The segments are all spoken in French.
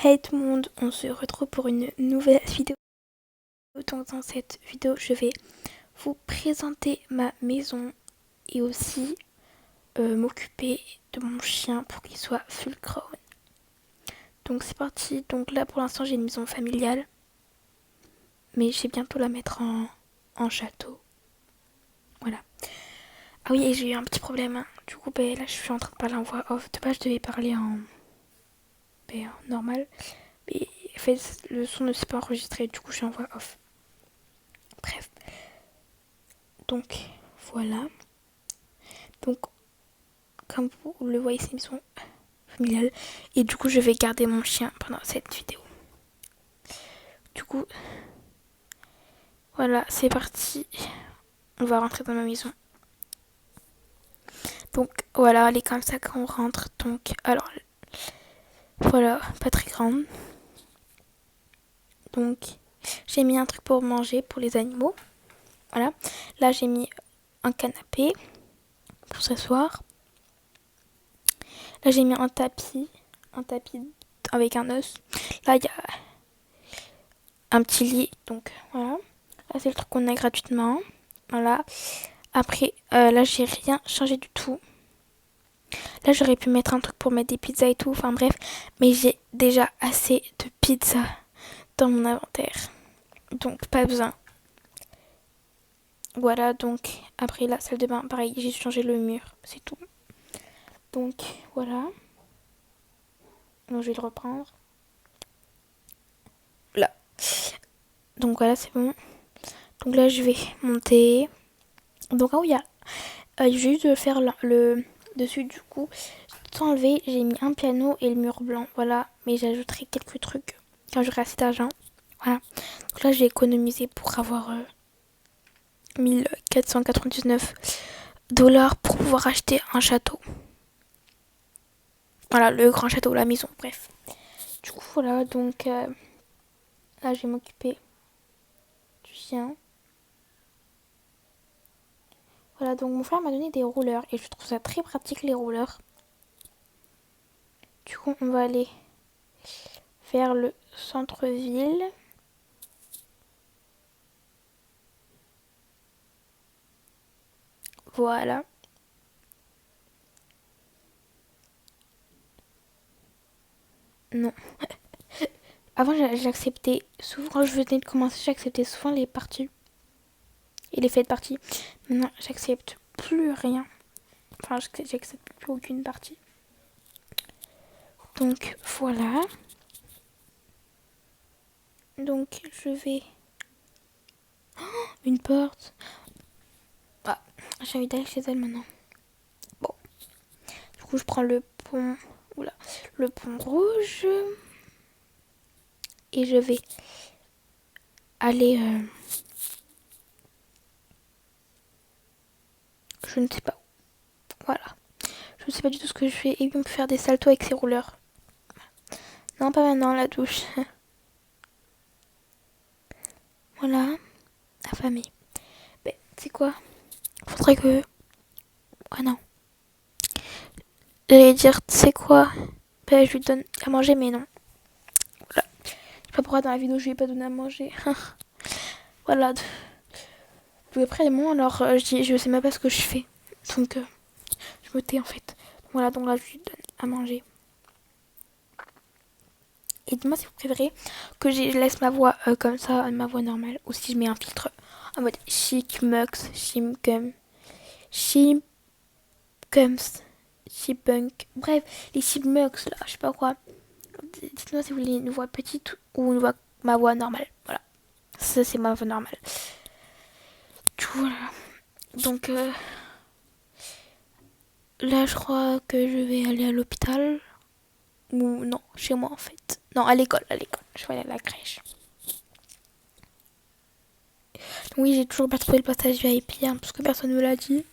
Hey tout le monde, on se retrouve pour une nouvelle vidéo. Donc dans cette vidéo, je vais vous présenter ma maison et aussi m'occuper de mon chien pour qu'il soit full grown. Donc c'est parti. Donc là pour l'instant j'ai une maison familiale, mais j'ai bientôt la mettre en château. Voilà. Ah oui, et j'ai eu un petit problème, hein. Du coup là je suis en train de parler en voix off. De base je devais parler en normal, mais en fait le son ne s'est pas enregistré, du coup je suis en voix off. Bref. Donc voilà. Donc comme vous le voyez, c'est une maison familiale. Et du coup je vais garder mon chien pendant cette vidéo. Du coup voilà, c'est parti. On va rentrer dans ma maison. Donc voilà, elle est comme ça quand on rentre. Donc alors voilà, pas très grande. Donc j'ai mis un truc pour manger pour les animaux. Voilà. Là j'ai mis un canapé pour s'asseoir. Là j'ai mis un tapis avec un os. Là il y a un petit lit. Donc voilà. Là c'est le truc qu'on a gratuitement. Voilà. Après là j'ai rien changé du tout. Là j'aurais pu mettre un truc pour mettre des pizzas et tout. Enfin bref. Mais j'ai déjà assez de pizzas dans mon inventaire. Donc pas besoin. Voilà, donc après la salle de bain, pareil, j'ai changé le mur, c'est tout. Donc voilà. Donc je vais le reprendre. Là. Donc voilà, c'est bon. Donc là je vais monter. Donc ah oui, il y a juste de faire le dessus du coup. Tout enlevé, j'ai mis un piano et le mur blanc. Voilà, mais j'ajouterai quelques trucs quand j'aurai assez d'argent. Voilà. Donc là j'ai économisé pour avoir 1499 $ pour pouvoir acheter un château. Voilà, le grand château, la maison, bref. Du coup, voilà, donc là, je vais m'occuper du chien. Voilà, donc mon frère m'a donné des rouleurs et je trouve ça très pratique, les rouleurs. Du coup, on va aller vers le centre-ville. Voilà. Non. Avant, j'acceptais souvent, quand je venais de commencer, j'acceptais souvent les parties et les fêtes parties. Maintenant, j'accepte plus rien. Enfin, j'accepte plus aucune partie. Donc, voilà. Donc, je vais... Une porte. Ah, j'ai envie d'aller chez elle maintenant. Bon. Du coup, je prends le pont... Oula. Le pont rouge. Et je vais aller... je ne sais pas où. Voilà. Je ne sais pas du tout ce que je fais. Et on peut faire des saltos avec ses rouleurs. Non, pas maintenant, la douche. Voilà. Affamée. Mais, tu sais quoi? Faudrait que... Ah non. J'allais dire, tu sais quoi? Ben, je lui donne à manger, mais non. Voilà. Je sais pas pourquoi dans la vidéo, je lui ai pas donné à manger. Voilà. Puis après, moi, alors, je dis, je sais même pas ce que je fais. Donc, je me tais, en fait. Voilà, donc là, je lui donne à manger. Et dites-moi si vous préférez que je laisse ma voix comme ça, ma voix normale, ou si je mets un filtre en mode chic, mux, chimcum, chimcums, chipunk, bref, les chipmux là, je sais pas quoi. Dites-moi si vous voulez une voix petite ou une voix, ma voix normale. Voilà, ça c'est ma voix normale. Voilà. Donc là, je crois que je vais aller à l'hôpital. Ou non, chez moi en fait. Non, à l'école, à l'école. Je vais aller à la crèche. Oui, j'ai toujours pas trouvé le passage VIP, hein, parce que personne ne me l'a dit.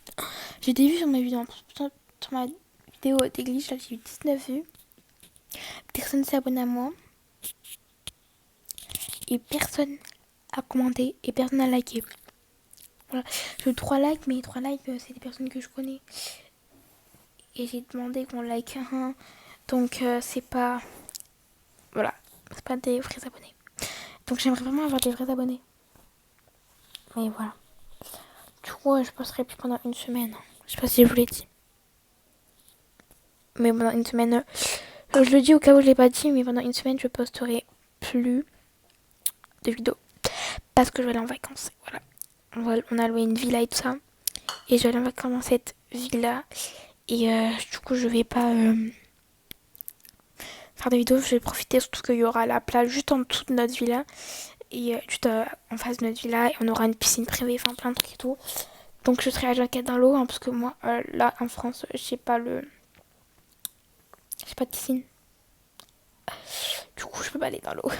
J'ai des vues sur ma vidéo, sur ma vidéo des glitches, là j'ai eu 19 vues. Personne s'est abonné à moi. Et personne a commenté et personne n'a liké. Voilà. J'ai eu 3 likes, mais 3 likes, c'est des personnes que je connais. Et j'ai demandé qu'on like un. Donc c'est pas... Voilà. C'est pas des vrais abonnés. Donc j'aimerais vraiment avoir des vrais abonnés. Mais voilà. Du coup, je posterai plus pendant une semaine. Je sais pas si je vous l'ai dit. Mais pendant une semaine, je le dis au cas où je l'ai pas dit, mais pendant une semaine, je posterai plus de vidéos. Parce que je vais aller en vacances. Voilà. On a loué une villa et tout ça. Et je vais aller en vacances dans cette villa. Et du coup, je vais pas faire des vidéos. Je vais profiter, surtout qu'il y aura la plage juste en dessous de notre villa. Et juste en face de notre villa. Et on aura une piscine privée, enfin plein de trucs et tout. Donc je serai à jaquette dans l'eau. Hein, parce que moi, là, en France, j'ai pas de piscine. Du coup, je peux pas aller dans l'eau.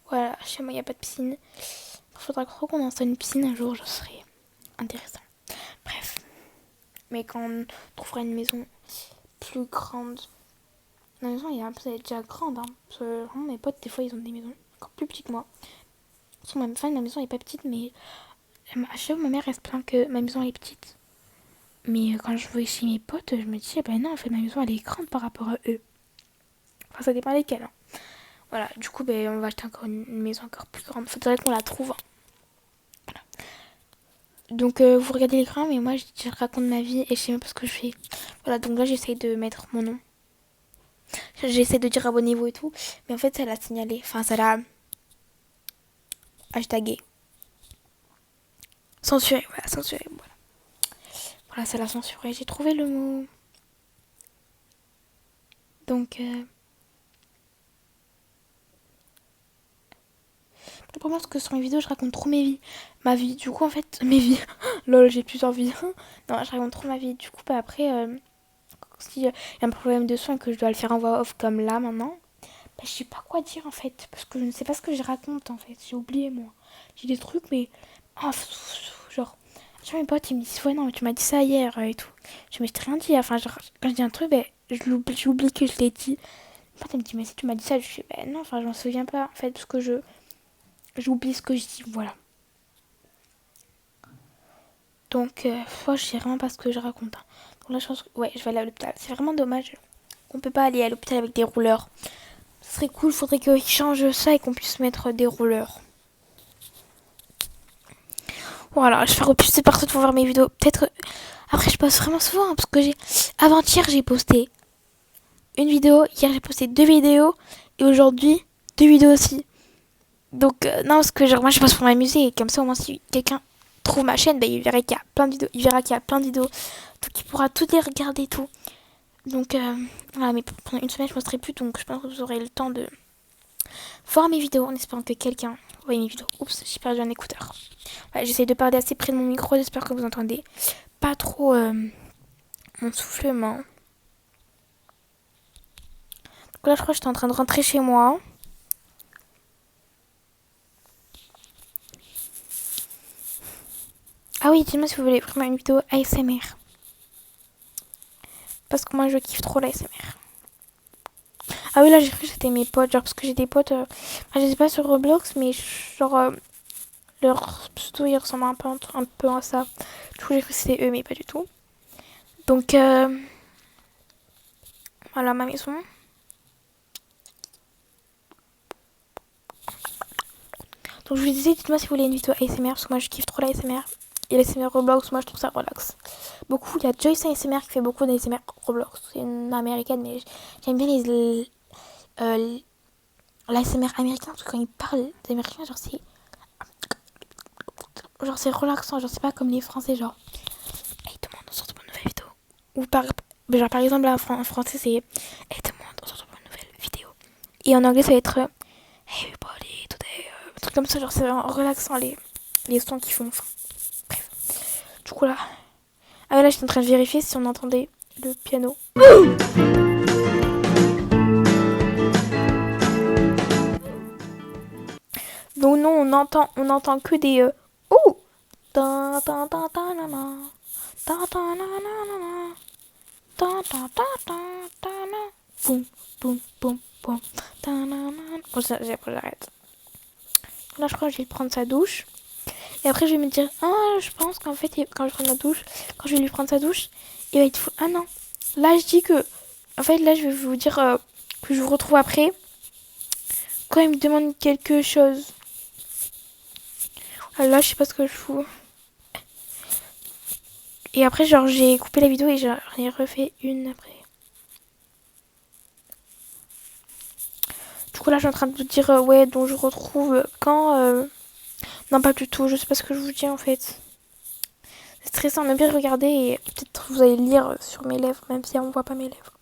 Voilà, chez moi, il n'y a pas de piscine. Il faudra trop qu'on installe une piscine un jour, ce serait intéressant. Bref. Mais quand on trouvera une maison plus grande. La maison, elle est déjà grande. Hein, parce que vraiment, mes potes, des fois, ils ont des maisons encore plus petites que moi. Ma maison n'est pas petite, mais à chaque fois, ma mère, elle se plaint que ma maison, elle est petite. Mais quand je vais chez mes potes, je me dis, non, en fait, ma maison, elle est grande par rapport à eux. Enfin, ça dépend lesquels. Hein. Voilà, du coup, on va acheter encore une maison encore plus grande. Faudrait qu'on la trouve. Hein. Voilà. Donc, vous regardez l'écran, mais moi, je raconte ma vie et je sais même pas ce que je fais. Voilà, donc là, j'essaye de mettre mon nom. J'essaie de dire abonnez-vous et tout. Mais en fait, ça l'a signalé. Enfin, ça l'a hashtagué. Censuré, voilà, censuré. Voilà, voilà, ça l'a censuré. J'ai trouvé le mot. Donc, pour moi, parce que sur mes vidéos, je raconte trop ma vie. Du coup, en fait, mes vies. Lol, j'ai plusieurs vies. Non, je raconte trop ma vie. Du coup, après, si y a un problème de son et que je dois le faire en voix off comme là maintenant, je sais pas quoi dire en fait. Parce que je ne sais pas ce que je raconte en fait. J'ai oublié moi. J'ai des trucs, mais. Oh, genre. Mes potes, ils me disent, ouais, non, mais tu m'as dit ça hier et tout. Je me suis rien dit. Enfin, genre, quand je dis un truc, j'oublie que je l'ai dit. Mon pote, il me dit, mais si tu m'as dit ça, je suis, non, enfin, je m'en souviens pas en fait. Parce que j'oublie ce que je dis, voilà. Donc, je sais vraiment pas ce que je raconte. Hein. Donc là, je pense que, ouais, je vais aller à l'hôpital. C'est vraiment dommage qu'on peut pas aller à l'hôpital avec des rouleurs. Ce serait cool, faudrait qu'ils changent ça et qu'on puisse mettre des rouleurs. Voilà, je vais reposter partout pour voir mes vidéos. Peut-être. Après, je poste vraiment souvent. Hein, parce que avant-hier, j'ai posté une vidéo. Hier, j'ai posté 2 vidéos. Et aujourd'hui, 2 vidéos aussi. Donc, non, parce que genre, moi, je poste pour m'amuser. Et comme ça, au moins, si quelqu'un trouve ma chaîne, il verra qu'il y a plein de vidéos. Il verra qu'il y a plein de vidéos. Donc, il pourra toutes les regarder et tout. Donc, voilà, mais pendant une semaine, je posterai plus. Donc, je pense que vous aurez le temps de voir mes vidéos en espérant que quelqu'un voit mes vidéos. Oups, j'ai perdu un écouteur. Ouais, j'essaie de parler assez près de mon micro. J'espère que vous entendez pas trop mon soufflement. Donc là, je crois que j'étais en train de rentrer chez moi. Ah oui, dites-moi si vous voulez vraiment une vidéo ASMR. Parce que moi, je kiffe trop l'ASMR. Ah oui, là, j'ai cru que c'était mes potes. Genre, parce que j'ai des potes... je sais pas sur Roblox, mais genre... leur pseudo, il ressemble un peu à ça. Du coup, j'ai cru que c'était eux, mais pas du tout. Donc, voilà ma maison. Donc, je vous disais, dites-moi si vous voulez une vidéo ASMR, parce que moi, je kiffe trop l'ASMR. Et l'ASMR Roblox, moi, je trouve ça relax. Beaucoup, il y a Joyce ASMR qui fait beaucoup d'ASMR Roblox. C'est une américaine, mais j'aime bien l'ASMR américain, parce que quand ils parlent d'américain, genre, c'est relaxant. Genre, c'est pas comme les français, genre, hey, tout le monde, on sort pour une nouvelle vidéo. Ou par exemple, là, en français, c'est hey, tout le monde, on sort pour une nouvelle vidéo. Et en anglais, ça va être hey, everybody, today. Un truc comme ça, genre, c'est relaxant, les sons qu'ils font. Enfin, bref. Du coup, là. Ah, là, j'étais en train de vérifier si on entendait le piano. Donc, non, on entend que des. Oh! Boum, boum, boum, boum. Bon, après, j'arrête. Là, je crois que je vais prendre sa douche. Et après, je vais me dire, je pense qu'en fait, quand je prends ma douche, quand je vais lui prendre sa douche, il va être fou. Ah non. Là, je dis que. En fait, là, je vais vous dire que je vous retrouve après. Pourquoi il me demande quelque chose? Ah là, je sais pas ce que je fous. Et après, genre, j'ai coupé la vidéo et j'en ai refait une après. Du coup, là, je suis en train de vous dire, ouais, dont je retrouve quand... Non, pas du tout, je sais pas ce que je vous dis en fait. C'est stressant, même bien regarder et peut-être vous allez lire sur mes lèvres, même si on voit pas mes lèvres.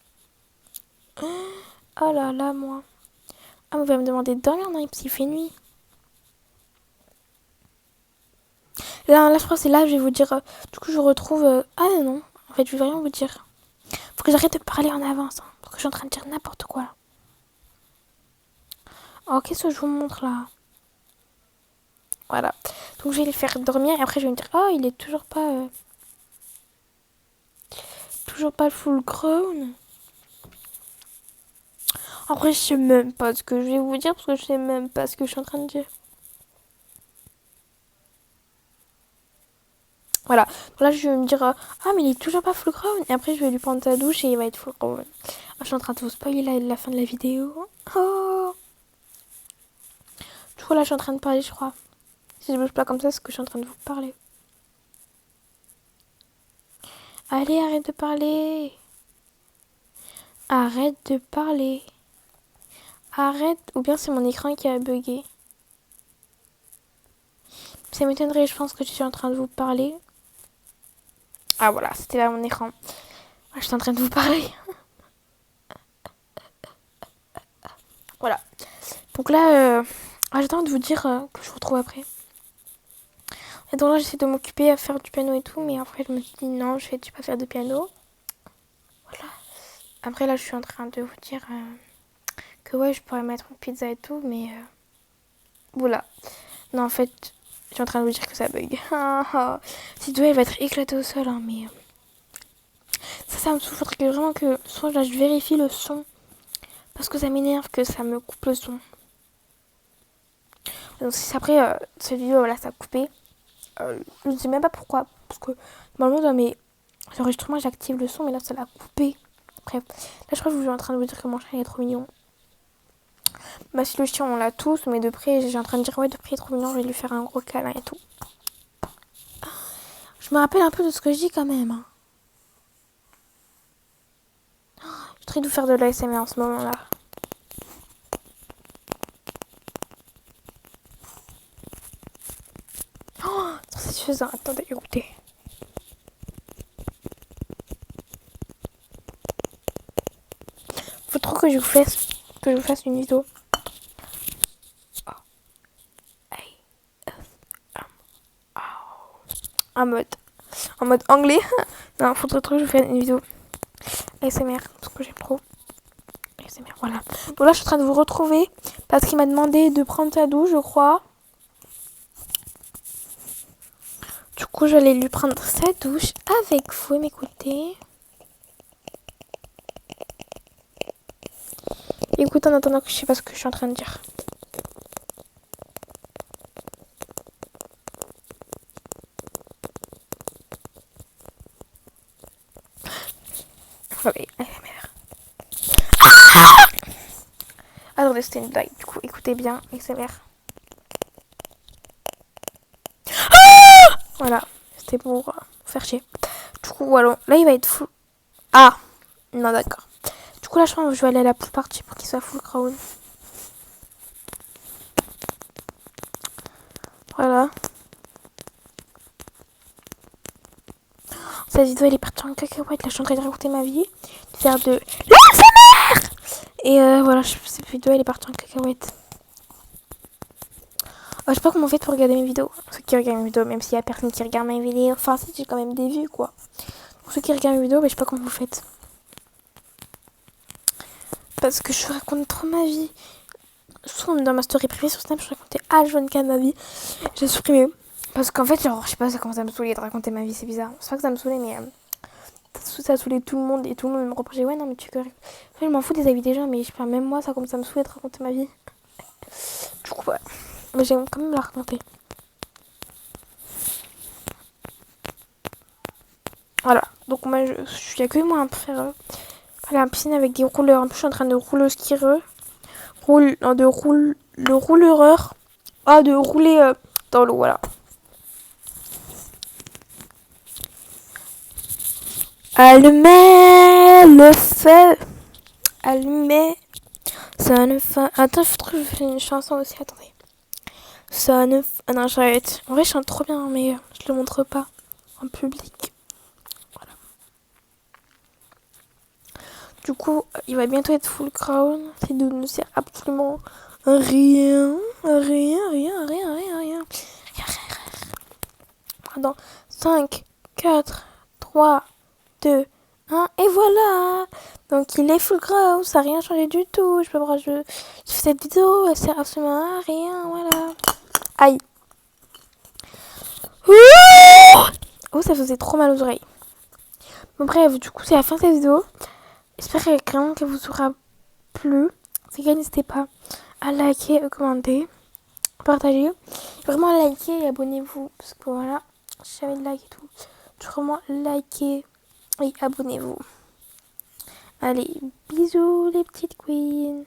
Oh là là, moi. Ah, vous allez me demander de dormir, non, parce qu'il fait nuit. Là, je crois que c'est là que je vais vous dire. Du coup, je retrouve. Ah non, en fait, je vais rien vous dire. Faut que j'arrête de parler en avance, hein, parce que je suis en train de dire n'importe quoi là. Oh, qu'est-ce que je vous montre là? Voilà. Donc, je vais le faire dormir et après, je vais me dire, oh, il est toujours pas full grown. En vrai, je sais même pas ce que je vais vous dire parce que je sais même pas ce que je suis en train de dire. Voilà. Donc là, je vais me dire, ah, mais il est toujours pas full grown. Et après, je vais lui prendre sa douche et il va être full grown. Ah, je suis en train de vous spoiler la fin de la vidéo. Oh. Du coup, là, je suis en train de parler, je crois. Si je bouge pas comme ça, c'est que je suis en train de vous parler. Allez, arrête de parler. Arrête de parler. Arrête. Ou bien c'est mon écran qui a bugué. Ça m'étonnerait, je pense que je suis en train de vous parler. Ah voilà, c'était là mon écran. Je suis en train de vous parler. Voilà. Donc là, j'attends de vous dire que je vous retrouve après. Et donc là, j'essaie de m'occuper à faire du piano et tout. Mais après, je me suis dit non, je vais pas faire de piano. Voilà. Après, là, je suis en train de vous dire que ouais, je pourrais mettre une pizza et tout. Mais voilà. Non, en fait, je suis en train de vous dire que ça bug. Cette vidéo, elle va être éclatée au sol. Hein, mais ça me souffle. Faudrait que vraiment que soit là, je vérifie le son. Parce que ça m'énerve que ça me coupe le son. Donc si après, cette vidéo, voilà, ça a coupé. Je ne sais même pas pourquoi. Parce que normalement, dans mes enregistrements, j'active le son. Mais là, ça l'a coupé. Bref. Là, je crois que je suis en train de vous dire que mon chien il est trop mignon. Bah, si le chien, on l'a tous. Mais de près, j'ai en train de dire, ouais, de près, il est trop mignon. Je vais lui faire un gros câlin et tout. Je me rappelle un peu de ce que je dis quand même. Hein. Je suis très de faire de l'ASMR en ce moment-là. Oh, c'est suffisant. Attendez, écoutez. Faut trop que je vous fasse une vidéo. En mode anglais. Non, faudrait trop que je fasse une vidéo ASMR parce que j'aime trop ASMR. Voilà. Donc là, je suis en train de vous retrouver parce qu'il m'a demandé de prendre sa douche, je crois. Du coup, j'allais lui prendre sa douche avec vous, m'écoutez. Écoute, en attendant que je sais pas ce que je suis en train de dire. Ouais, ASMR. Attendez, c'était une blague. Du coup, écoutez bien, ASMR. Voilà, c'était pour faire chier. Du coup, voilà. Là, il va être fou. Ah, non, d'accord. Du coup, là, je pense que je vais aller à la pool party pour qu'il soit full crown. Voilà. Cette vidéo, elle est partie en cacahuète. Là, je suis en train de raconter ma vie. De faire de l'ASMR. Et voilà, cette vidéo, elle est partie en cacahuète. Je sais pas comment vous faites pour regarder mes vidéos. Ceux qui regardent mes vidéos, même s'il y a personne qui regarde mes vidéos. Enfin, si, j'ai quand même des vues, quoi. Pour ceux qui regardent mes vidéos, mais je sais pas comment vous faites. Parce que je raconte trop ma vie. Souvent, dans ma story privée sur Snap, je racontais H24 ma vie. J'ai supprimé. Parce qu'en fait, genre, je sais pas, ça commence à me saouler de raconter ma vie, c'est bizarre. C'est pas que ça me saoulait, mais ça a saoulé tout le monde. Et tout le monde me reprochait, ouais, non, mais tu que. Je m'en fous des avis des gens, mais je sais pas, même moi, ça commence à me saouler de raconter ma vie. Du coup, ouais. Mais j'aime quand même la raconter. Voilà. Donc, moi, il y a que moi à faire aller à la piscine avec des rouleurs. En plus, je suis en train de rouler au ski. De le rouleur. Ah, de rouler dans l'eau, voilà. Allumez le feu. Allumez. Ça ne fait... Attends, je trouve que je fais une chanson aussi, attendez. Ça ne... Ah non, j'arrête. En vrai, je chante trop bien, mais je le montre pas en public. Voilà. Du coup, il va bientôt être full crown. Ça ne sert absolument à rien. Rien. Dans 5, 4, 3, 2, 1, et voilà. Donc il est full crown, ça n'a rien changé du tout. Je peux voir, je fais cette vidéo, elle sert absolument à rien, voilà. Aïe. Oh, ça faisait trop mal aux oreilles. Bon bref, du coup c'est la fin de cette vidéo. J'espère vraiment qu'elle vous aura plu. Si vous n'hésitez pas à liker, commenter, partager. Vraiment liker et abonnez-vous. Parce que voilà, si j'avais de like et tout. Vraiment liker et abonnez-vous. Allez, bisous les petites queens.